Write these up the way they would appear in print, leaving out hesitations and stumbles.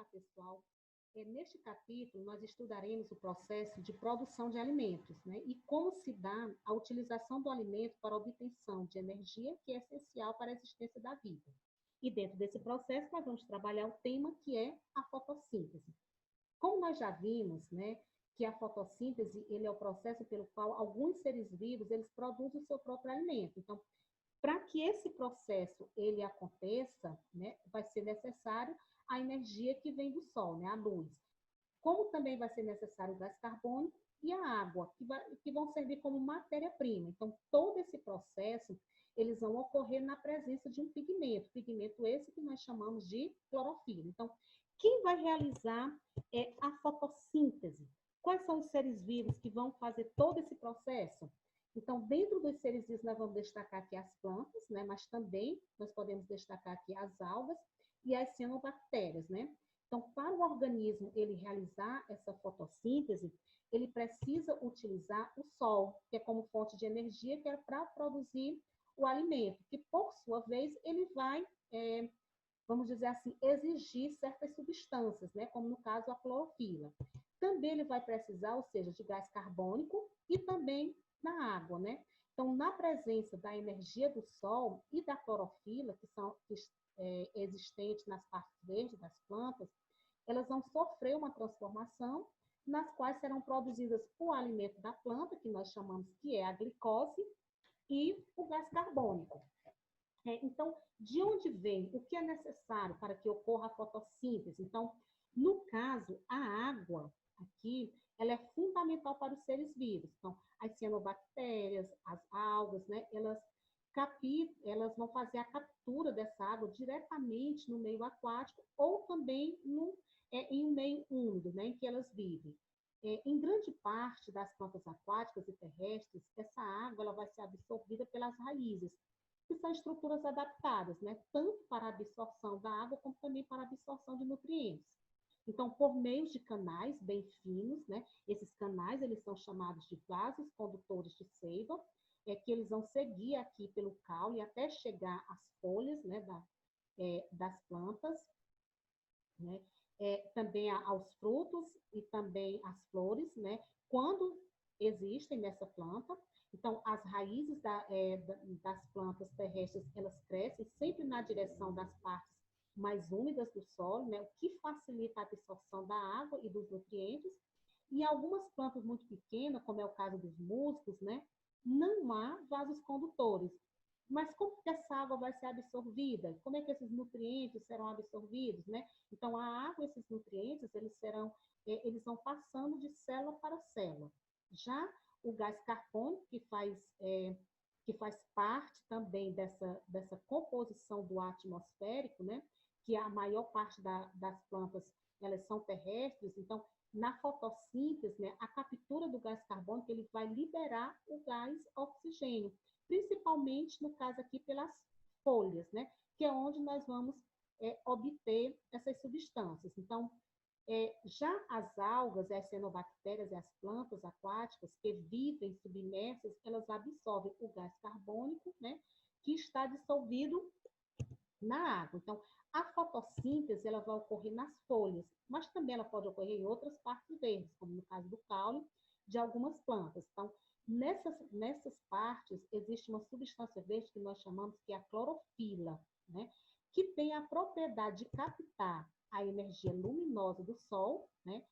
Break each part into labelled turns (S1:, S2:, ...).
S1: Olá, pessoal. Neste capítulo, nós estudaremos o processo de produção de alimentos, né? E como se dá a utilização do alimento para a obtenção de energia, que é essencial para a existência da vida. E dentro desse processo, nós vamos trabalhar o tema que é a fotossíntese. Como nós já vimos, né, que a fotossíntese ele é o processo pelo qual alguns seres vivos eles produzem o seu próprio alimento. Então, para que esse processo ele aconteça, né, vai ser necessário a energia que vem do sol, né, a luz. Como também vai ser necessário o gás carbônico e a água, que vão servir como matéria-prima. Então, todo esse processo, eles vão ocorrer na presença de um pigmento esse que nós chamamos de clorofila. Então, quem vai realizar a fotossíntese? Quais são os seres vivos que vão fazer todo esse processo? Então, dentro dos seres vivos, nós vamos destacar aqui as plantas, né? Mas também nós podemos destacar aqui as algas e as cianobactérias, né? Então, para o organismo ele realizar essa fotossíntese, ele precisa utilizar o sol, que é como fonte de energia, que é para produzir o alimento, que por sua vez ele vai, vamos dizer assim, exigir certas substâncias, né? Como no caso a clorofila. Também ele vai precisar, ou seja, de gás carbônico e também na água, né? Então, na presença da energia do sol e da clorofila, que são existentes nas partes verdes das plantas, elas vão sofrer uma transformação, nas quais serão produzidas o alimento da planta, que nós chamamos que é a glicose, e o gás carbônico. Então, de onde vem? O que é necessário para que ocorra a fotossíntese? Então, no caso, a água aqui, ela é fundamental para os seres vivos. Então, as cianobactérias, as algas, né, elas vão fazer a captura dessa água diretamente no meio aquático ou também em um meio úmido, né, em que elas vivem. Em grande parte das plantas aquáticas e terrestres, essa água ela vai ser absorvida pelas raízes, que são estruturas adaptadas, né, tanto para a absorção da água como também para a absorção de nutrientes. Então, por meio de canais bem finos, né, esses canais eles são chamados de vasos condutores de seiva, que eles vão seguir aqui pelo caule até chegar às folhas, né, das plantas, né, também aos frutos e também às flores, né, quando existem nessa planta. Então, as raízes das plantas terrestres, elas crescem sempre na direção das partes mais úmidas do solo, né, o que facilita a absorção da água e dos nutrientes. E algumas plantas muito pequenas, como é o caso dos musgos, né, não há vasos condutores. Mas como que essa água vai ser absorvida? Como é que esses nutrientes serão absorvidos, né? Então, a água, esses nutrientes, eles vão passando de célula para célula. Já o gás carbônico, que faz parte também dessa composição do ar atmosférico, né? Que a maior parte das plantas, elas são terrestres, então, na fotossíntese, né, a captura do gás carbônico, ele vai liberar o gás oxigênio, principalmente, no caso aqui, pelas folhas, né, que é onde nós vamos obter essas substâncias. Então, já as algas, as cianobactérias e as plantas aquáticas que vivem submersas, elas absorvem o gás carbônico, né, que está dissolvido na água. Então, a fotossíntese ela vai ocorrer nas folhas, mas também ela pode ocorrer em outras partes verdes, como no caso do caule de algumas plantas. Então, nessas partes, existe uma substância verde que nós chamamos que é a clorofila, né? Que tem a propriedade de captar a energia luminosa do sol, né?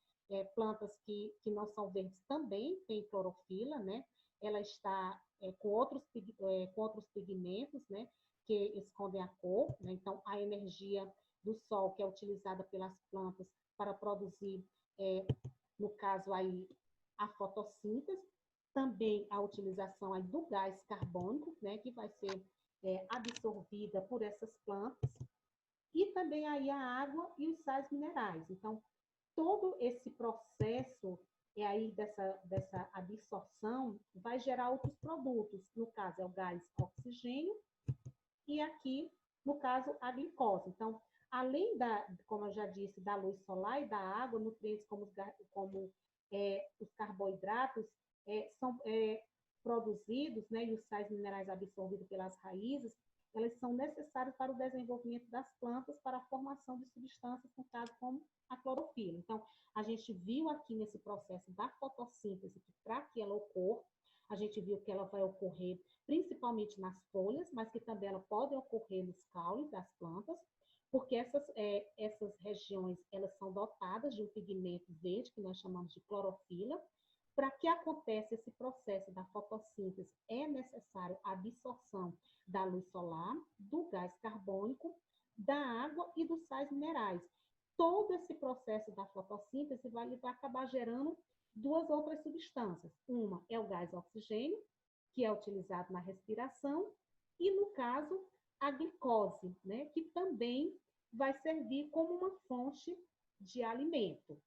S1: Plantas que não são verdes também têm clorofila, né? Ela está com outros pigmentos, né? Que escondem a cor, né? Então, a energia do sol que é utilizada pelas plantas para produzir, no caso aí, a fotossíntese, também a utilização aí do gás carbônico, né? Que vai ser absorvida por essas plantas, e também aí a água e os sais minerais. Então, todo esse processo aí dessa absorção vai gerar outros produtos. No caso, é o gás oxigênio e aqui, no caso, a glicose. Então, além como eu já disse, da luz solar e da água, nutrientes como os carboidratos são produzidos, né, e os sais minerais absorvidos pelas raízes, elas são necessárias para o desenvolvimento das plantas, para a formação de substâncias, no caso, como a clorofila. Então, a gente viu aqui nesse processo da fotossíntese que para que ela ocorra, a gente viu que ela vai ocorrer principalmente nas folhas, mas que também ela pode ocorrer nos caules das plantas, porque essas regiões elas são dotadas de um pigmento verde, que nós chamamos de clorofila. Para que aconteça esse processo da fotossíntese, é necessário a absorção da luz solar, do gás carbônico, da água e dos sais minerais. Todo esse processo da fotossíntese vai acabar gerando duas outras substâncias. Uma é o gás oxigênio, que é utilizado na respiração, e, no caso, a glicose, né, que também vai servir como uma fonte de alimento.